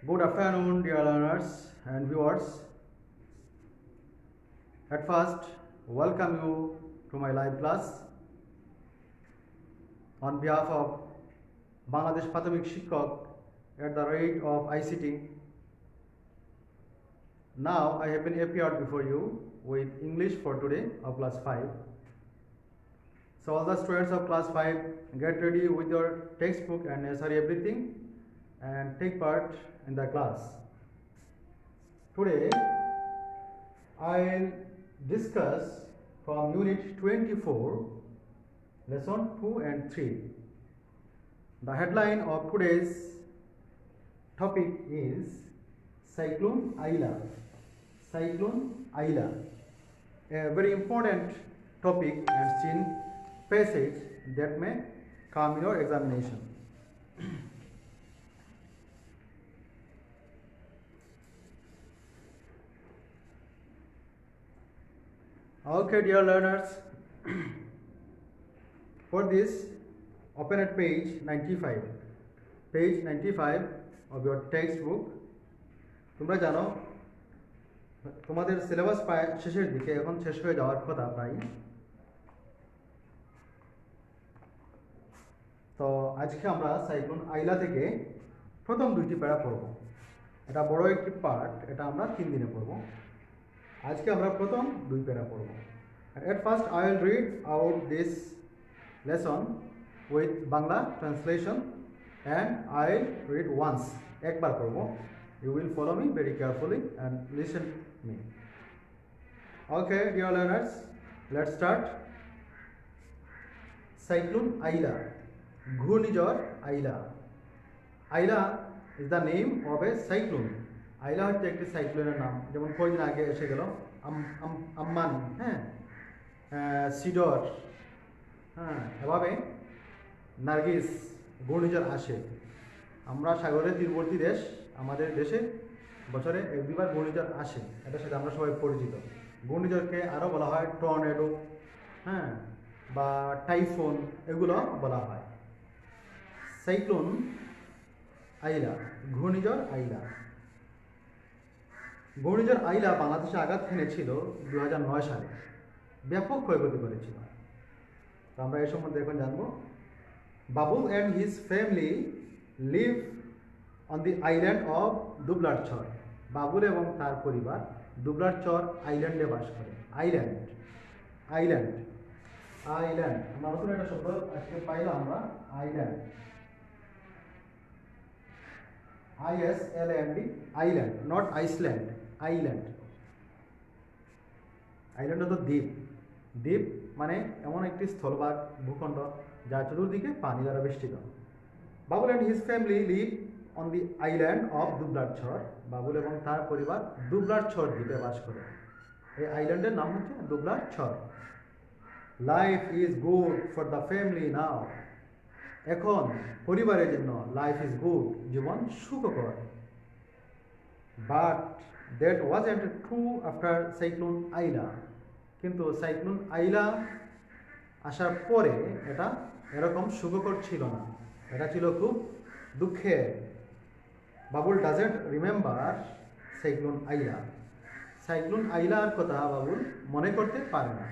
Good afternoon, dear learners and viewers. At first, welcome you to my live class on behalf of Bangladesh Prathamik Shikkok at the rate of ICT. Now I have been appeared before you with English for today of class 5. So all the students of class 5, get ready with your textbook and necessary everything and take part in the class. Today I'll discuss from unit 24, lesson 2 and 3. The headline of today's topic is Cyclone Aila. Cyclone Aila, a very important topic and scene passage that may come in your examination. Okay, dear learners, for this, open at page 95. Page 95 of your textbook. তোমরা জানো তোমাদের syllabus প্রায় শেষের দিকে, এখন শেষ হয়ে যাওয়ার কথা প্রায়। তো আজকে আমরা সাইক্লোন আইলা থেকে প্রথম দুইটি প্যারা পড়ব। এটা বড় একটি পার্ট, এটা আমরা 3 দিনে পড়ব। আজকে আমরা প্রথম দুই প্যারা পড়ব। At first I will read out this lesson with Bangla translation and I will read once. একবার পড়ব। You will follow me very carefully and listen me. Okay, dear learners, let's start. Cyclone Aila. ঘূর্ণিঝড় আইলা। আইলা is the name of a cyclone. আইলা হচ্ছে একটি সাইক্লোনের নাম, যেমন কয়েকদিন আগে এসে গেল আম্মান, হ্যাঁ, সিডর, হ্যাঁ, এভাবে নার্গিস ঘূর্ণিঝড় আসে। আমরা সাগরের তীরবর্তী দেশ, আমাদের দেশে বছরে 1-2বার ঘূর্ণিঝড় আসে, এটার সাথে আমরা সবাই পরিচিত। ঘূর্ণিঝড়কে আরও বলা হয় টর্নেডো, হ্যাঁ, বা টাইফুন, এগুলো বলা হয়। সাইক্লোন আইলা, ঘূর্ণিঝড় আইলা। ঘূর্ণিঝড় আইলা বাংলাদেশে আঘাত হেনেছিল 2009 সালে, ব্যাপক ক্ষয়ক্ষতি করেছিল। তো আমরা এই সম্বন্ধে এখন জানবো। Babul and his family live on the island of Dublarchar. Babul এবং তার পরিবার দুবলারচর আইল্যান্ডে বাস করে। আইল্যান্ড, আইল্যান্ড, আইল্যান্ড, আমরা নতুন একটা শব্দ আজকে পাইলাম আমরা, island, ISLAND, island, not Iceland, island. Island হলো দ্বীপ। দ্বীপ মানে এমন একটি স্থলভাগ, ভূখণ্ড যার চতুর্দিকে পানি দ্বারা বেষ্টিত। Babul and his family live on the island of Dublarchar. Babul এবং তার পরিবার দুবলারচর দ্বীপে বাস করে। এই আইল্যান্ডের নাম হচ্ছে Dublarchar. Life is good for the family now. এখন পরিবারের জন্য লাইফ ইজ গুড, জীবন সুখকর। But that wasn't true after cyclone Aila. কিন্তু সাইক্লোন আইলা আসার পরে এটা এরকম সুখকর ছিল না, এটা ছিল খুব দুঃখের। Babul doesn't remember cyclone Aila. Cyclone আইলার কথা বাবুল মনে করতে পারে না,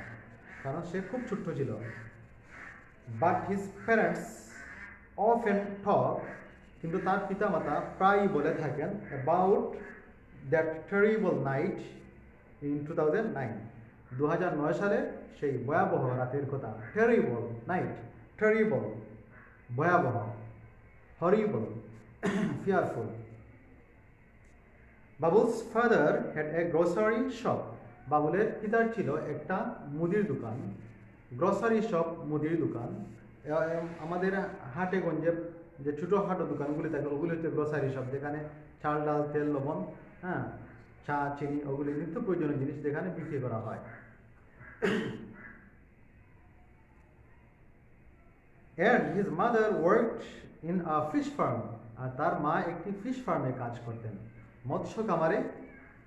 কারণ সে খুব ছোট্ট ছিল। বাট হিজ প্যারেন্টস অফেন টক, কিন্তু তার পিতামাতা প্রায়ই বলে থাকেন about that terrible night in 2009। 2009 সালে সেই ভয়াবহ রাতের কথা। টেরিবল নাইট, টেরিবল, ভয়াবহ, horrible, fearful. Babul's father had a grocery shop. বাবুলের পিতার ছিল একটা মুদির দোকান। গ্রোসারি শপ, মুদির দোকান। আমাদের হাটে গঞ্জে যে ছোটো হাটো দোকানগুলি থাকে ওগুলি হচ্ছে গ্রোসারি শপ, যেখানে চাল, ডাল, তেল, লবণ, হ্যাঁ, চা, চিনি, ওগুলি নিত্য প্রয়োজনীয় জিনিস যেখানে বিক্রি করা হয়। And his mother worked in a fish farm. আর তার মা একটি ফিশ ফার্মে কাজ করতেন, মৎস্য কামারে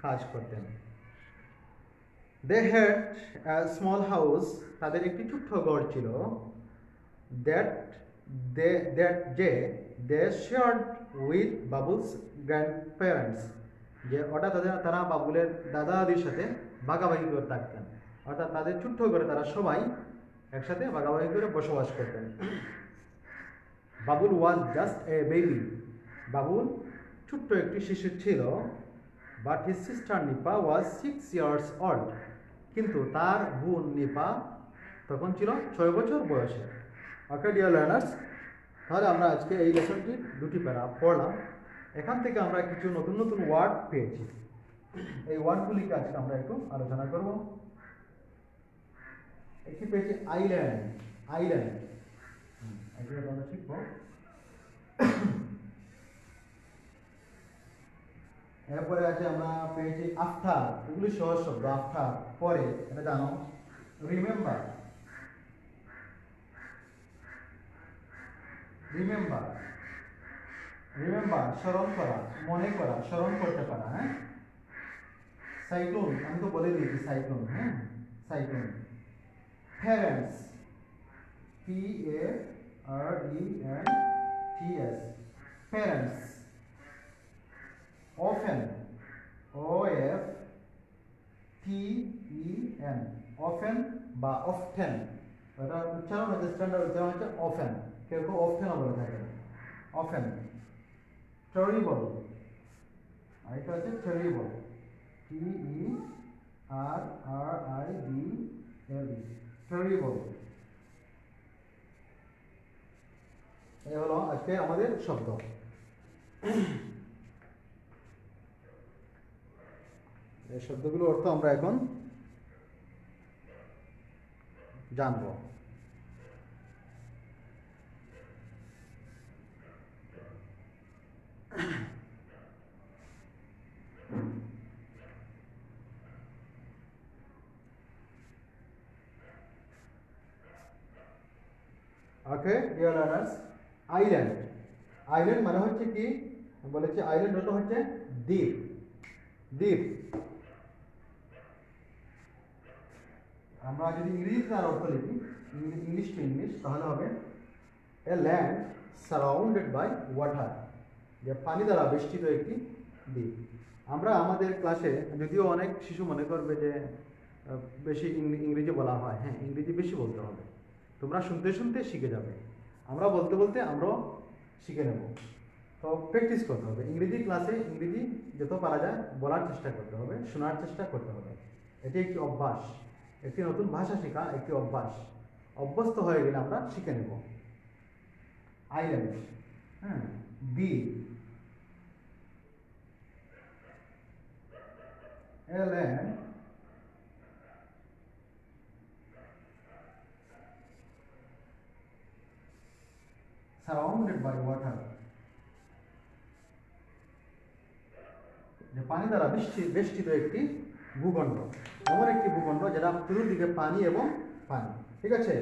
কাজ করতেন। They had a small house. তাদের একটি ছোট্ট ঘর ছিল। That they shared with Babul's grandparents, যে ওটা তারা বাবুলের দাদা দাদির সাথে ভাগাভাগি করে থাকতেন, অর্থাৎ তাদের ছোট্ট করে তারা সবাই একসাথে ভাগাভাগি করে বসবাস করতেন। Babul was just a baby, Babul ছোট্ট একটি শিশু ছিল। But his sister Nipa was 6 years old, কিন্তু তার বোন নিপা তখন ছিল 6 বছর বয়সে। ওকে ডিয়ার লার্নার্স, তাহলে আমরা আজকে এই লেসনটির দুটি প্যারা পড়লাম। এখান থেকে আমরা কিছু নতুন নতুন ওয়ার্ড পেয়েছি। এই ওয়ার্ডগুলিকে আজকে আমরা একটু আলোচনা করব। একটি পেয়েছি আইল্যান্ড, আইল্যান্ড এগুলো আমরা শিখবো। এরপরে আছে আমরা পেয়েছি আফটার, এগুলি সহজ শব্দ। আফটার পরে, এটা জানো। রিমেম্বার, রিমেম্বার, রিমেম্বার স্মরণ করা, মনে করা, স্মরণ করতে পারা। হ্যাঁ, সাইক্লোন, আমি তো বলে দিয়েছি সাইক্লোন। হ্যাঁ, cyclone. Parents, PARENTS, parents. often, OFTEN, often বা often, এটা উচ্চারণ হচ্ছে স্ট্যান্ডার্ড উচ্চারণ হচ্ছে often, কেউ কেউ often বলে থাকে। often। terrible, আরেকটা হচ্ছে terrible, TERRIBLE, terrible। এই হলো আজকে আমাদের শব্দ। এই শব্দগুলোর অর্থ আমরা এখন জানব। Okay dear learners, island, island মানে হচ্ছে কি বলেছি, আইল্যান্ড অর্থ হচ্ছে দ্বীপ, দ্বীপ। আমরা যদি ইংরেজিতে তার অর্থ লিখি, ইংলিশ টু ইংলিশ, তাহলে হবে a land surrounded by water, যে পানি দ্বারা বেষ্টিত একটি দ্বীপ। আমরা আমাদের ক্লাসে, যদিও অনেক শিশু মনে করবে যে বেশি ইংরেজি বলা হয়, হ্যাঁ ইংরেজি বেশি বলতে হবে, তোমরা শুনতে শুনতে শিখে যাবে, আমরা বলতে বলতে আমরাও শিখে নেব। তো প্র্যাকটিস করতে হবে ইংরেজি ক্লাসে, ইংরেজি যত পারা যায় বলার চেষ্টা করতে হবে, শোনার চেষ্টা করতে হবে। এটি একটি অভ্যাস, একটি নতুন ভাষা শেখা একটি অভ্যাস। অভ্যস্ত হয়ে গেলে আমরা শিখে নেব। আইল্যান্ড, হ্যাঁ, দ্বীপ, a land surrounded by water, যে পানি দ্বারা বেষ্টিত একটি ভূখণ্ড, এমন একটি ভূখণ্ড যেটা চতুর্দিকে পানি এবং পানি। ঠিক আছে,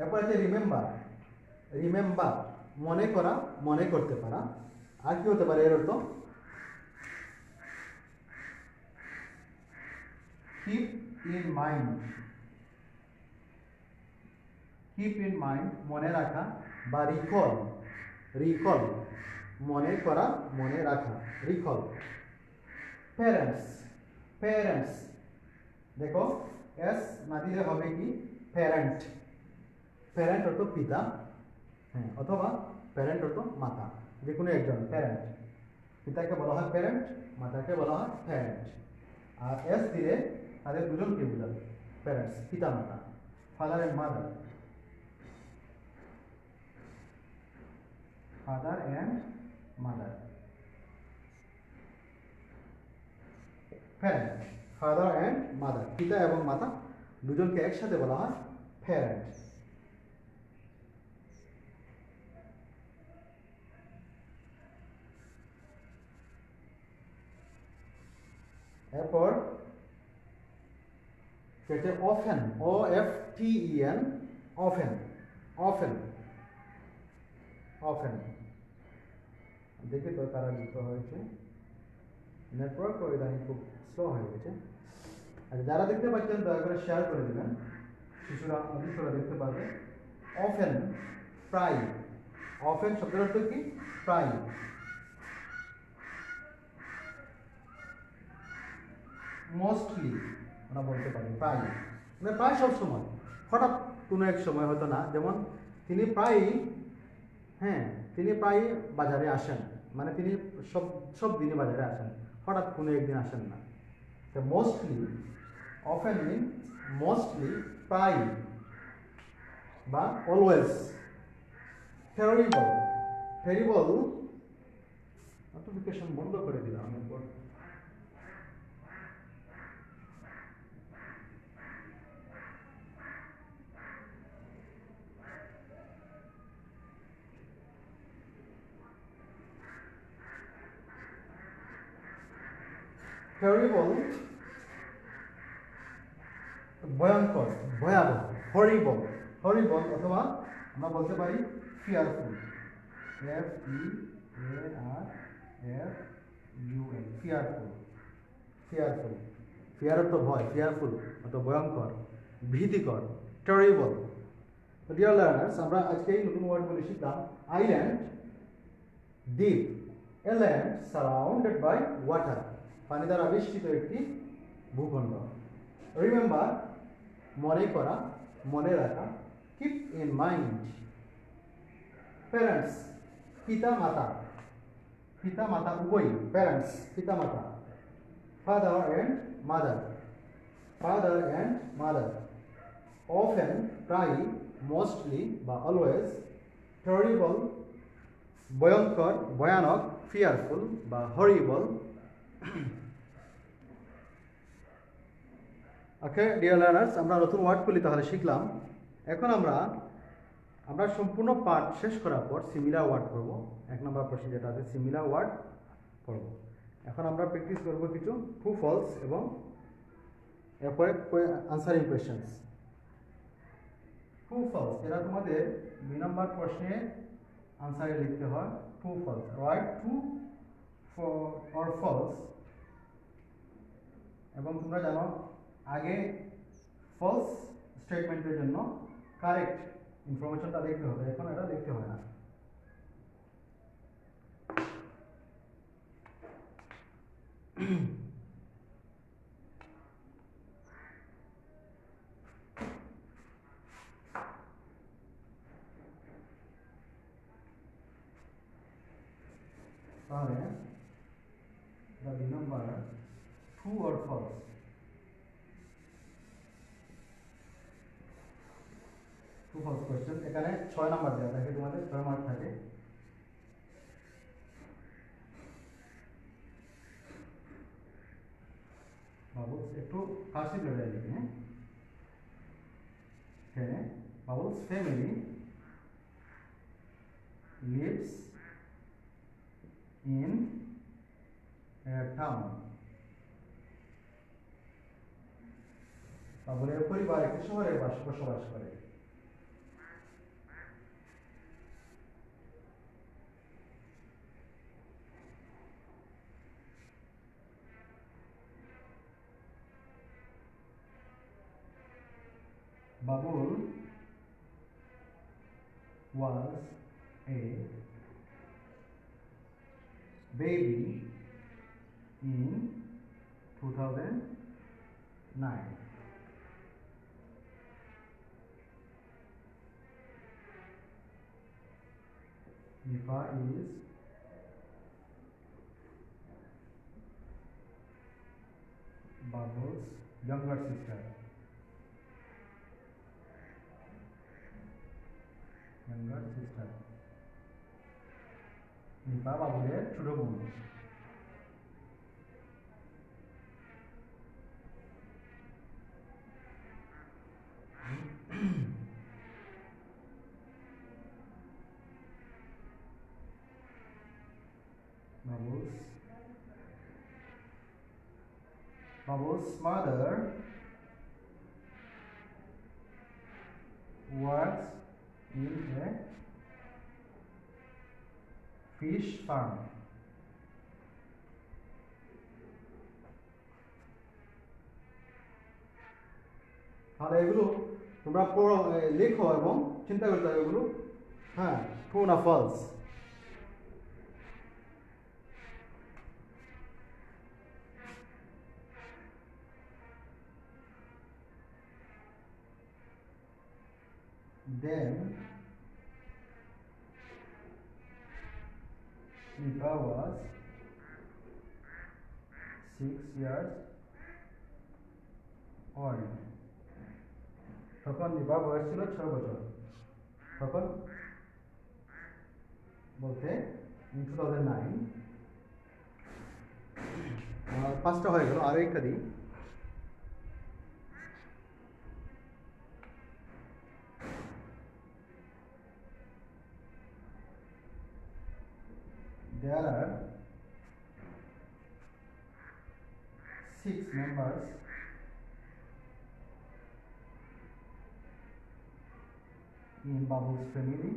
এরপর আছে রিমেম্বার, রিমেম্বার মনে করা, মনে করতে পারা। আর কি হতে পারে এর অর্থ? Keep in mind, keep in mind মনে রাখা, বা রিকল, রিকল মনে করা, মনে রাখা, রিকল। প্যারেন্টস, প্যারেন্টস দেখো এস না দিলে হবে কি প্যারেন্ট, প্যারেন্ট অর্থ পিতা, হ্যাঁ, অথবা প্যারেন্ট অর্থ মাতা, যে কোনো একজন প্যারেন্ট। পিতাকে বলা হয় প্যারেন্ট, মাতাকে বলা হয় প্যারেন্ট। আর এস দিলে তাদের দুজনকে বোঝাবে, প্যারেন্টস পিতা মাতা, father and mother, father and mother. Parent, father and mother, পিতা এবং মাতা দুজনকে একসাথে বলা হয় প্যারেন্ট। এরপর যেটা often, OFTEN, often, often, often. দেখি তো তারা যুক্ত হয়েছে, নেটওয়ার্ক ইদানিং খুব স্লো হয়ে গেছে। আর যারা দেখতে পাচ্ছেন দয়া করে শেয়ার করে দেবেন। শিশুরা দেখতে পাবে। অফেন, প্রায়। অফেন শব্দের অর্থ কি? প্রায়। মোস্টলি আমরা বলতে পারি প্রায়, মানে প্রায় সব সময়, হঠাৎ কোনো এক সময় হয়তো না। যেমন তিনি প্রায়ই, হ্যাঁ, তিনি প্রায়ই বাজারে আসেন, মানে তিনি সব সব দিনই বাজারে আসেন, হঠাৎ কোনো একদিন আসেন না। তো মোস্টলি, অফেন মিন মোস্টলি, প্রায় বা অলওয়েজ। টেরিবল, টেরিবল নোটিফিকেশন বন্ধ করে দিলাম আমি। টেরিবল, ভয়ঙ্কর, ভয়াবহ, হরিবল, হরিবল, অথবা আমরা বলতে পারি fearful, FEARFUL, fearful, fearful, fear তো ভয়, ফিয়ারফুল অথবা ভয়ঙ্কর, ভীতিকর, টেরিবল। তো ডিয়ার লার্নার্স, আমরা আজকে এই নতুন ওয়ার্ডগুলি শিখলাম। আইল্যান্ড, দ্বীপ, a land surrounded by water, পানি দ্বারা বেষ্টিত একটি ভূখণ্ড। রিমেম্বার, মনে করা, মনে রাখা, কিপ ইন মাইন্ড। প্যারেন্টস, পিতা মাতা, পিতা মাতা উভয়ই, প্যারেন্টস পিতা মাতা। Father and mother, father and mother. Often, প্রায়, মোস্টলি বা অলওয়েজ। টেরিবল, ভয়ঙ্কর, ভয়ানক, ফিয়ারফুল বা হরিবল। ওকে ডিয়ার লার্নার্স, আমরা নতুন ওয়ার্ডগুলি তাহলে শিখলাম। এখন আমরা সম্পূর্ণ পাঠ শেষ করার পর সিমিলার ওয়ার্ড পড়ব। 1 নম্বর প্রশ্ন যেটা আছে সিমিলার ওয়ার্ড পড়ব। এখন আমরা প্র্যাকটিস করব কিছু ট্রু ফলস এবং এরপরে আনসারিং কোয়েশ্চেন্স। ট্রু ফলস, এটা তোমাদের 2 নম্বর প্রশ্নে আনসারে লিখতে হয় true false. Right true or false. এবং তোমরা জানো আগে ফলস স্টেটমেন্টের জন্য কারেক্ট ইনফরমেশনটা দেখতে হবে, এখন এটা দেখতে হয় না। তাহলে the number true or false? True false question. এখানে 6 নাম্বার দেওয়া থাকে, তোমাদের 6 মার্ক থাকে। বাবলস একটু কাশি ধরে লিখি, হ্যাঁ। এখানে bubbles family lives in a town. বাবুলের পরিবার একটি শহরে বসবাস করে। Babul was a baby in 2009. Nifa is Babul's younger sister. Younger sister. Nifa বাবুলের ছোট বোন। Babul's mother works in a fish farm. তাহলে এগুলো তোমরা লেখো এবং চিন্তা করতে হবে এগুলো, হ্যাঁ, ট্রু না false. Then Nipa was 6 years old. তখন নিপা বয়স ছিল 6 বছর। তখন বলতে in 2009, 5টা হয়ে গেল, আরো একটা দিই। There are 6 members in Babu's family.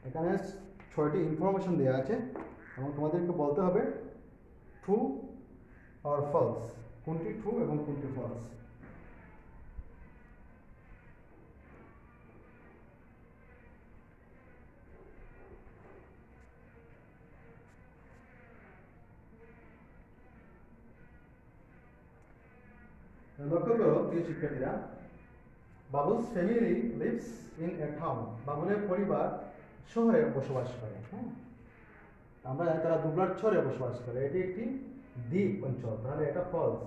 এখানে 6টি ইনফরমেশন দেওয়া আছে এবং তোমাদেরকে বলতে হবে ট্রু অর ফলস, কোনটি ট্রু এবং কোনটি ফলস। লক্ষ্য করো প্রিয় শিক্ষার্থীরা, Babul's family lives in a town. বাবুলের পরিবার শহরে বসবাস করে। হ্যাঁ, আমরা জানি তারা দুবলার চরে বসবাস করে, এটি একটি দ্বীপ অঞ্চল, তাহলে এটা ফলস।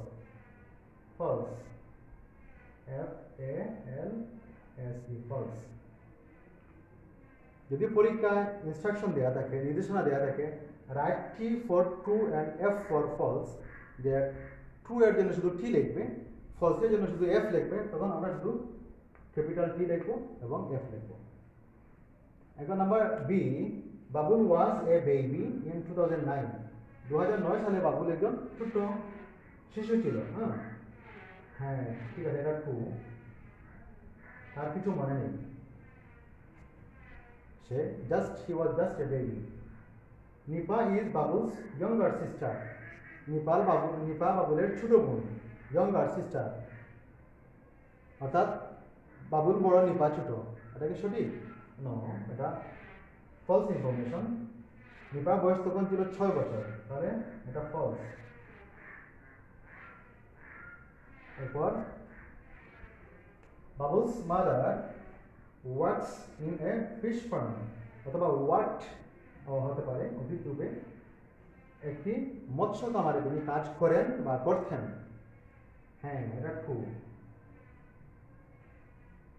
False, FALSE, false. যদি পরীক্ষায় ইনস্ট্রাকশন দেওয়া থাকে, নির্দেশনা দেওয়া থাকে, right T for true and F for false, যে ট্রু এর জন্য শুধু T লিখবে, ফলসের জন্য শুধু F লিখবে, তখন আমরা শুধু ক্যাপিটাল T লিখবো এবং F লিখবো। এখন number B, Babul was a baby in 2009। 2009 সালে বাবুল একজন ছোট্ট শিশু ছিল। হ্যাঁ হ্যাঁ, ঠিক আছে, এটা ট্রু, তার কিছু মনে নেই, he was just a baby. Nipa is Babul's younger sister. Nipa বাবুলের ছোট বোন, younger sister, অর্থাৎ বাবুল বড়, নিপা ছোট। এটা কি সঠিক? নো, এটা ফলস ইনফরমেশন। নিপার বয়স তখন ছিল 6 বছর, তাহলে এটা ফলস। এরপর Babul's mother works in a fish farm, অথবা ওয়ার্কড হতে পারে অধিক রূপে, একটি মৎস্য খামারে তিনি কাজ করেন বা করতেন। হ্যাঁ, এটা ট্রু,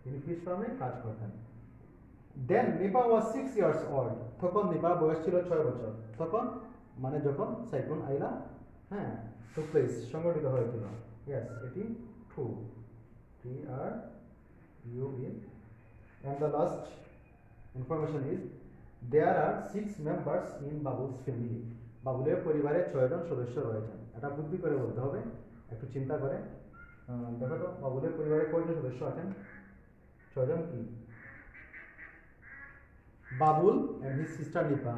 তিনি ফিশ ফার্মে কাজ করতেন। দেন নিপা ওয়াজ 6 ইয়ার্স ওল্ড। তখন নিপার বয়স ছিল 6 বছর। তখন মানে যখন সাইক্লোন আইলা, হ্যাঁ, টুক প্লেস, সংঘটিত হয়েছিল। ইয়েস, এটি true, TRUE। And the last information is there are 6 members in Babul's family. বাবুলের পরিবারে 6 জন সদস্য রয়েছেন। এটা বুদ্ধি করে বলতে হবে, একটু চিন্তা করে। দেখো তো বাবুলের পরিবারে কয়জন সদস্য আছেন? 6 জন। কি? Babul and his sister Nipa,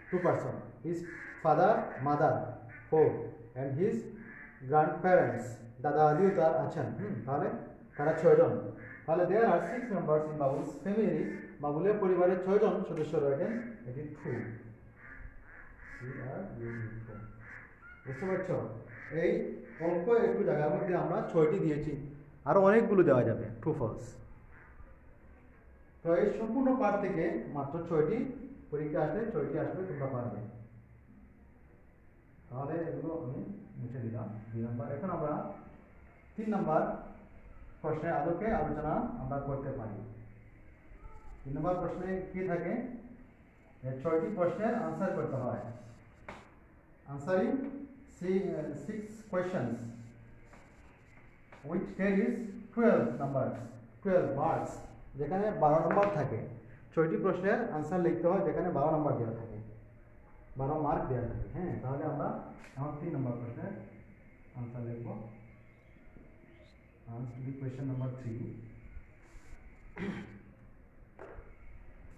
2 persons. His father, mother, 4, and his grandparents, দাদা দাদিও তার আছেন। তাহলে তারা 6 জন। তাহলে there are 6 members in Babul's family. বাবুলের পরিবারে 6 জন সদস্য রয়েছেন, এটি ট্রু। বুঝতে পারছো? এই অল্প একটু জায়গার মধ্যে আমরা 6টি দিয়েছি, আরো অনেকগুলো দেওয়া যাবে ট্রু ফলস। তো এই সম্পূর্ণ পাঠ থেকে মাত্র 6টি পরীক্ষা আসলে 6টি আসবে, তোমরা পারবে। তাহলে এগুলো আমি মুছে দিলাম 2 নম্বর। এখন আমরা 3 নম্বর প্রশ্নের আলোকে আলোচনা আমরা করতে পারি। 3 নম্বর প্রশ্নে কি থাকে? 6টি প্রশ্নের আনসার করতে হয়। Answering 6 questions which carries 12 numbers, 12 marks, যেখানে 12 নম্বর থাকে। 6টি প্রশ্নের আনসার লিখতে হয় যেখানে 12 নম্বর দেওয়া থাকে, 12 মার্ক দেওয়া থাকে। হ্যাঁ, তাহলে আমরা এখন 3 নম্বর প্রশ্নের আনসার লিখব। Question number 3।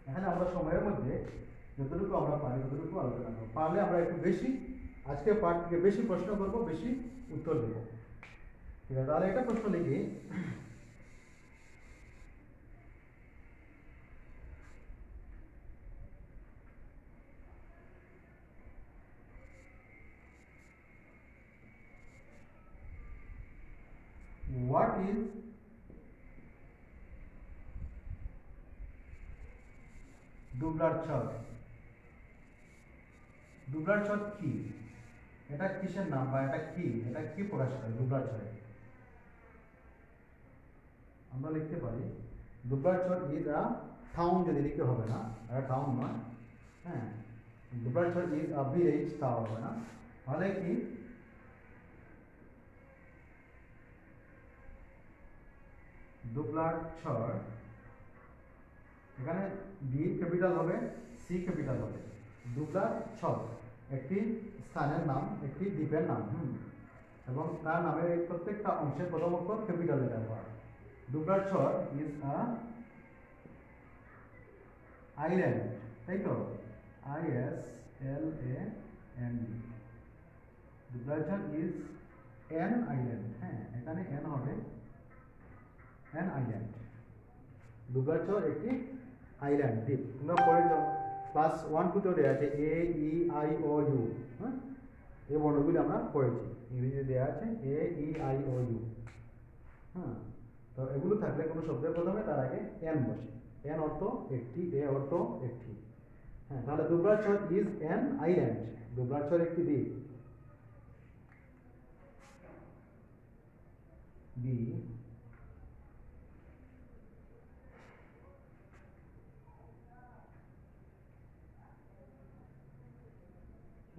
এখানে আমরা সময়ের মধ্যে যতটুকু আমরা পারি ততটুকু আলোচনা করবো, পারলে আমরা একটু বেশি আজকে পার্ট থেকে বেশি প্রশ্ন করব, বেশি উত্তর দেব। ঠিক আছে, তাহলে একটা প্রশ্ন লিখি। What is দুবলার ছক? দুবলার ছক কি? এটা কিসের নাম বা এটা কি প্রকাশ করে দুবলার ছক? আমরা লিখতে পারি দুবলার ছক ইজ আ টাউন, যদি লিখতে হবে না, এটা টাউন নয়। হ্যাঁ, দুবলার ছক ইজ আ ভিলেজ, তাও হবে না। তাহলে কি দুবলার ছক, এখানে ডি ক্যাপিটাল হবে, সি ক্যাপিটাল হবে। দুবলার ছক একটি স্থানের নাম, একটি দ্বীপের নাম। এবং তার নামের এই প্রত্যেকটা অংশের প্রথম অক্ষর ক্যাপিটাল লেটার হয়। দুবলার ছক ইজ আ আইল্যান্ড, তাই তো, ISLAND। দুবলার ছক ইজ অ্যান আইল্যান্ড। হ্যাঁ, এখানে এন হবে, অ্যান আইল্যান্ড। দুবলার ছক একটি আইল্যান্ড, দ্বীপ। তোমরা পড়ে যাও, ক্লাস 1-2 দেওয়া আছে AEIOU। হ্যাঁ, এই বর্ণগুলি আমরা পড়েছি, ইংরেজিতে দেওয়া আছে AEIOU। হ্যাঁ, তো এগুলো থাকলে কোনো শব্দের প্রথমে তার আগে এন বসে। এন অর্থ একটি, এ অর্থ একটি। হ্যাঁ, তাহলে দুবলার ছক ইজ অ্যান আইল্যান্ড, দুবলার ছক একটি দ্বীপ। B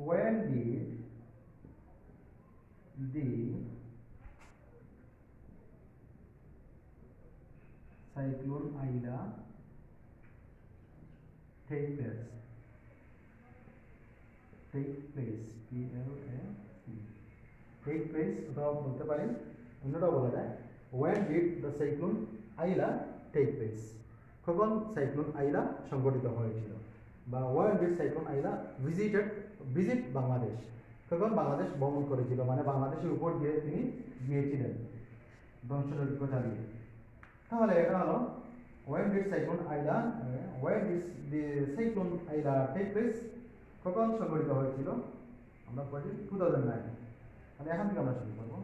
when did the cyclone Aida take place? Take place, PLAC, take place অথবা বলতে পারেন, অন্যটাও বলা যায় when did the cyclone Aida take place, কখন সাইক্লোন আইলা সংঘটিত হয়েছিল, বা when did cyclone Aida visit Bangladesh, কখন বাংলাদেশ ভ্রমণ করেছিল, মানে বাংলাদেশের উপর দিয়ে তিনি গিয়েছিলেন ধ্বংসযজ্ঞ চালিয়ে। তাহলে এটা হলো when did cyclone Aida take place, কখন সংঘটিত হয়েছিল? আমরা পড়ি 2009। তাহলে এখান থেকে আমরা শুরু করবো,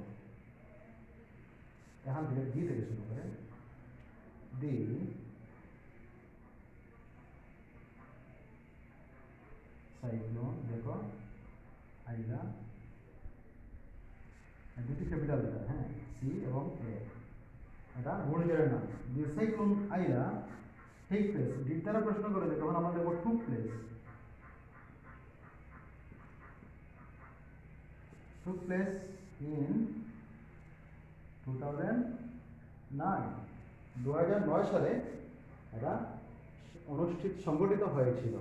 এখান থেকে ডি থেকে শুরু করে। ডি সাইক্লোন, দেখো আইলা, দুটি ক্যাপিটাল লেটার, হ্যাঁ, সি এবং এ, এটা ঘূর্ণিঝড়ের নাম। দি সাইক্লোন আইলা টেক প্লেস, ডির দ্বারা প্রশ্ন করে দেয়, তখন আমরা দেখবো took place, took place in 2009, 2009 সালে এটা সংগঠিত হয়েছিল,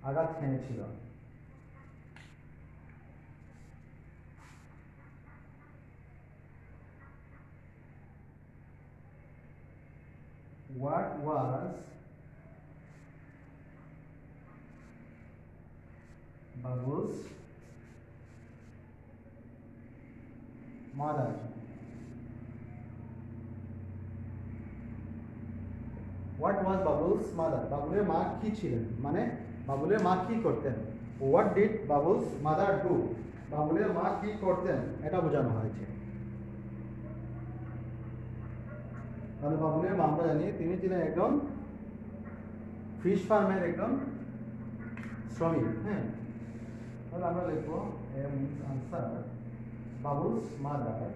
আঘাত হেনেছিল। What was Babu's mother? What was Babu's mother? বাবুলের মা কি ছিলেন, মানে বাবুলের মা কি করতেন। What did Babu's mother do? বাবুলের মা কি করতেন, এটা বোঝানো হয়েছে। তাহলে বাবুলের মা আমরা জানি তিনি ছিলেন একজন ফিশ ফার্মের একজন শ্রমিক। হ্যাঁ, তাহলে আমরা লিখবো answer, Babul's mother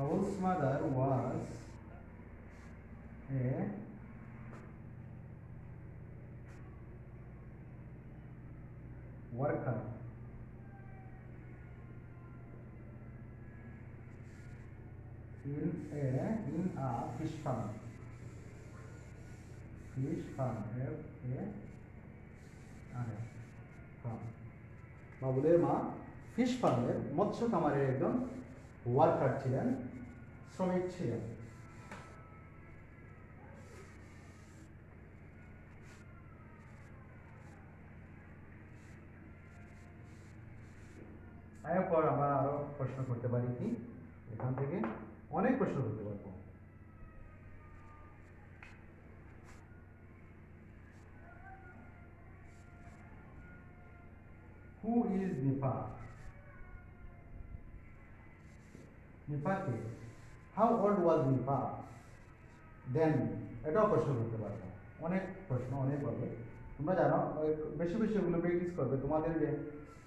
Babu's mother was a worker in a fish farm. Fish farm, farm. বাবুলের মা ফিশ ফার্মের, মৎস্য খামারের একজন ওয়ার্কার ছিলেন, শ্রমিক ছিলেন। এরপর আমরা আরো প্রশ্ন করতে পারি কি, এখান থেকে অনেক প্রশ্ন করতে পারবো। Who is Nipa? নিপা কে? How old was Nipa then? এটাও প্রশ্ন করতে পারবো। অনেক প্রশ্ন, অনেক হবে। তোমরা জানো বেশি বেশি ওগুলো প্র্যাকটিস করবে। তোমাদের যে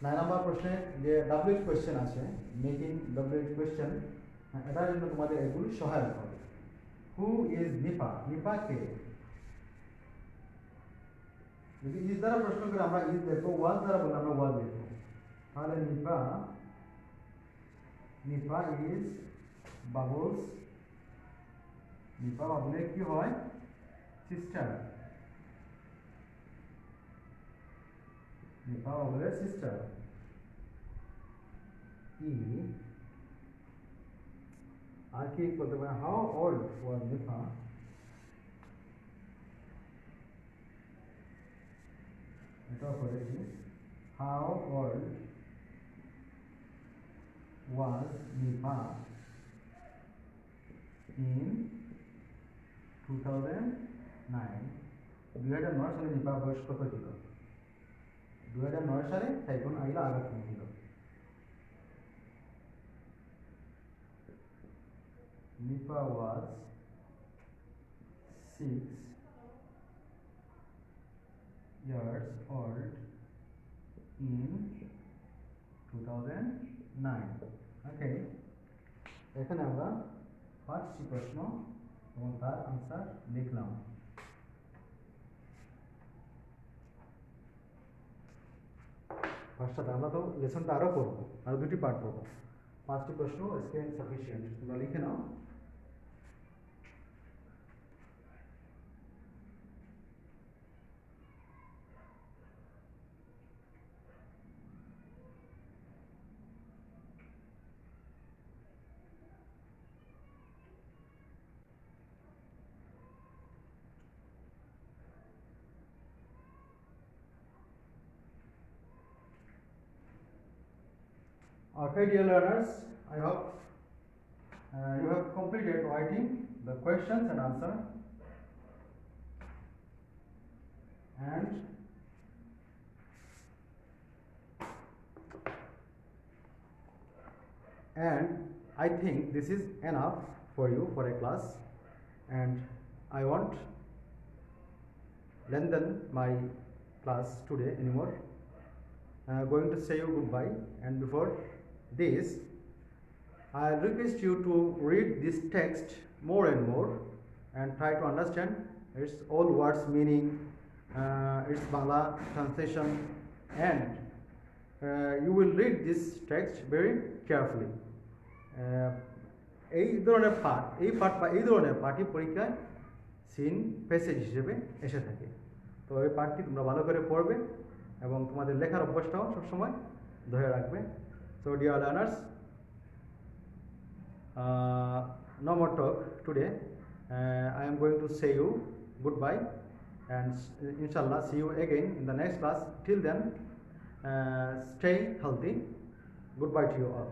9 নম্বর প্রশ্নে যে WH কোয়েশ্চেন আছে, মেকিং WH কোয়েশ্চেন, এটার জন্য তোমাদের এগুলো সহায়ক হবে। Who is Nipa? নিপা কে? যদি ইজ দ্বারা প্রশ্ন করে আমরা ইজ দেখবো, ওয়াজ দ্বারা বলে আমরা ওয়াজ দেখবো। তাহলে নিপা, নিপা ইজ বাবুলস, নিপা বাবুলের কি হয়? সিস্টার। নিপা বাবুলের সিস্টার। ই আর কি বলতে পারে? How old was Nipa? এটাও করেছি। How old was Nipa in 2009? 2009 সালে নিপা বয়স কত ছিল? 2009 সালে সাইক্লোন আইলা আঘাত করেছিল। Nipa was 6 years old in 2009. ওকে, এখানে আমরা 5টি প্রশ্ন এবং তার আনসার লিখলাম। ফার্স্টটা আমরা তো লেসনটা আরো পড়বো, আরো 2টি পার্ট পড়বো। 5টি প্রশ্ন আজকে সাফিসিয়েন্ট, তোমরা লিখে নাও। Okay, dear learners, I hope you have completed writing the questions and answer, and I think this is enough for you for a class, and I won't lengthen my class today anymore. Going to say you goodbye, and before this I request you to read this text more and more and try to understand its all words meaning, its Bangla translation, and you will read this text very carefully. এই ধরনের পাঠ, এই পাঠ বা এই ধরনের পাঠই পরীক্ষায় seen passage হিসেবে এসে থাকে। তো এই পাঠটি তোমরা ভালো করে পড়বে এবং তোমাদের লেখার অভ্যাসটাও সবসময় ধরে রাখবে। So dear learners, no more talk today. I am going to say you goodbye, and inshallah see you again in the next class. Till then, stay healthy. Goodbye to you all.